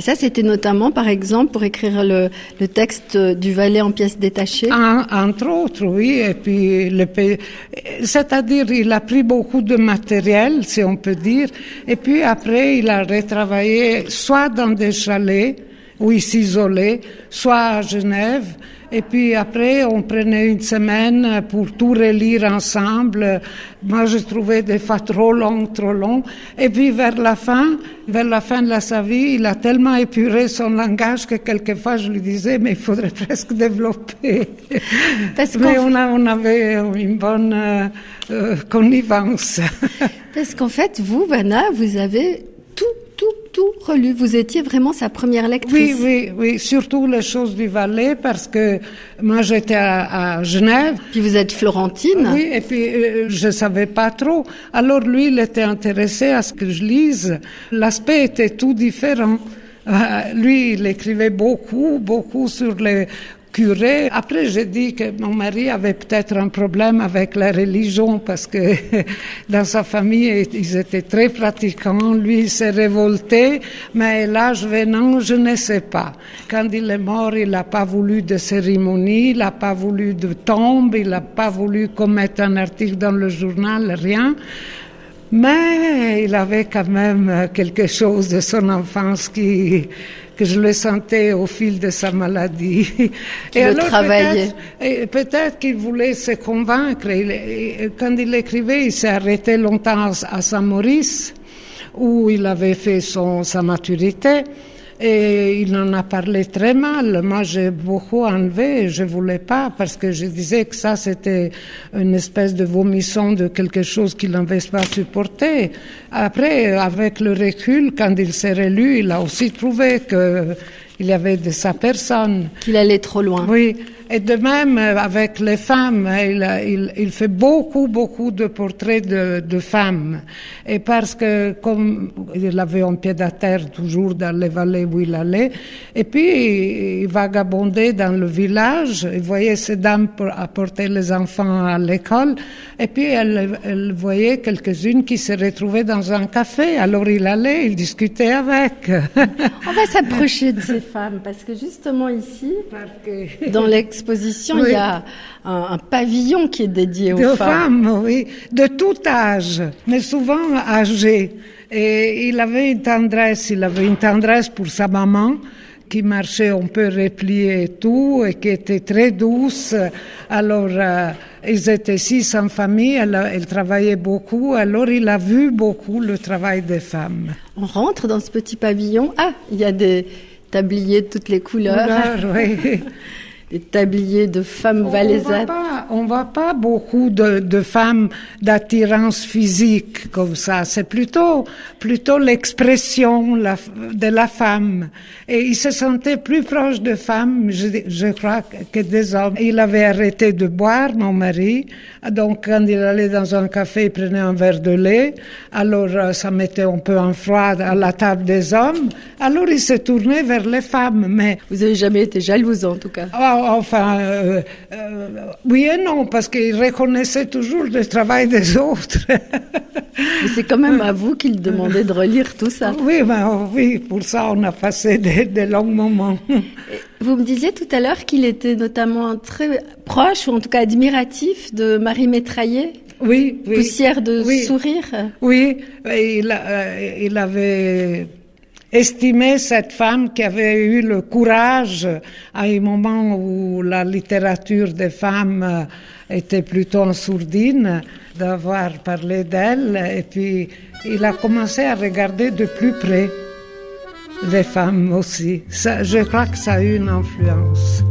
ça, c'était notamment, par exemple, pour écrire le texte du Valet en pièces détachées? Entre autres, oui. Et puis, c'est-à-dire, il a pris beaucoup de matériel, si on peut dire. Et puis après, il a retravaillé soit dans des chalets où il s'isolait, soit à Genève. Et puis après, on prenait une semaine pour tout relire ensemble. Moi, je trouvais des fois trop long. Et puis vers la fin de sa vie, il a tellement épuré son langage que quelquefois je lui disais, mais il faudrait presque développer. Mais on avait une bonne connivence. Parce qu'en fait, vous, Vanna, vous avez tout relu. Vous étiez vraiment sa première lectrice. Oui, surtout les choses du Valais, parce que moi j'étais à Genève. Puis vous êtes florentine. Oui, et puis je savais pas trop. Alors lui, il était intéressé à ce que je lise. L'aspect était tout différent. Lui, il écrivait beaucoup sur les curé. Après, j'ai dit que mon mari avait peut-être un problème avec la religion parce que dans sa famille, ils étaient très pratiquants. Lui, il s'est révolté, mais l'âge venant, je ne sais pas. Quand il est mort, il n'a pas voulu de cérémonie, il n'a pas voulu de tombe, il n'a pas voulu qu'on mette un article dans le journal, rien. Mais il avait quand même quelque chose de son enfance que je le sentais au fil de sa maladie. Et alors, travaillait. Peut-être qu'il voulait se convaincre. Quand il écrivait, il s'est arrêté longtemps à Saint-Maurice, où il avait fait sa maturité. Et il en a parlé très mal. Moi, j'ai beaucoup enlevé. Je voulais pas parce que je disais que ça, c'était une espèce de vomisson de quelque chose qu'il n'avait pas supporté. Après, avec le recul, quand il s'est relu, il a aussi trouvé qu'il y avait de sa personne. Qu'il allait trop loin. Oui. Et de même, avec les femmes, il fait beaucoup de portraits de femmes. Et parce que, comme il avait un pied-à-terre toujours dans les vallées où il allait, et puis il vagabondait dans le village, il voyait ces dames apporter les enfants à l'école, et puis elle voyait quelques-unes qui se retrouvaient dans un café. Alors il allait, il discutait avec. On va s'approcher de ces femmes, parce que justement ici, dans l'exposition, oui. Il y a un pavillon qui est dédié aux femmes. De femmes, oui, de tout âge, mais souvent âgées. Et il avait une tendresse pour sa maman, qui marchait un peu repliée et tout, et qui était très douce. Alors, ils étaient 6 en famille, elle travaillait beaucoup, alors il a vu beaucoup le travail des femmes. On rentre dans ce petit pavillon. Ah, il y a des tabliers de toutes les couleurs. Oui. Des tabliers de femmes valaisannes. On voit pas beaucoup de femmes d'attirance physique comme ça. C'est plutôt l'expression de la femme. Et il se sentait plus proche de femmes, je crois, que des hommes. Il avait arrêté de boire, mon mari. Donc, quand il allait dans un café, il prenait un verre de lait. Alors, ça mettait un peu en froid à la table des hommes. Alors, il se tournait vers les femmes. Mais vous n'avez jamais été jalouse, en tout cas. Enfin, oui et non, parce qu'il reconnaissait toujours le travail des autres. Mais c'est quand même à vous qu'il demandait de relire tout ça. Oui, pour ça, on a passé des longs moments. Vous me disiez tout à l'heure qu'il était notamment très proche, ou en tout cas admiratif, de Marie Métraillé. Oui. Poussière de sourire. Oui, il avait estimé cette femme qui avait eu le courage, à un moment où la littérature des femmes était plutôt en sourdine, d'avoir parlé d'elle. Et puis, il a commencé à regarder de plus près les femmes aussi. Ça, je crois que ça a eu une influence.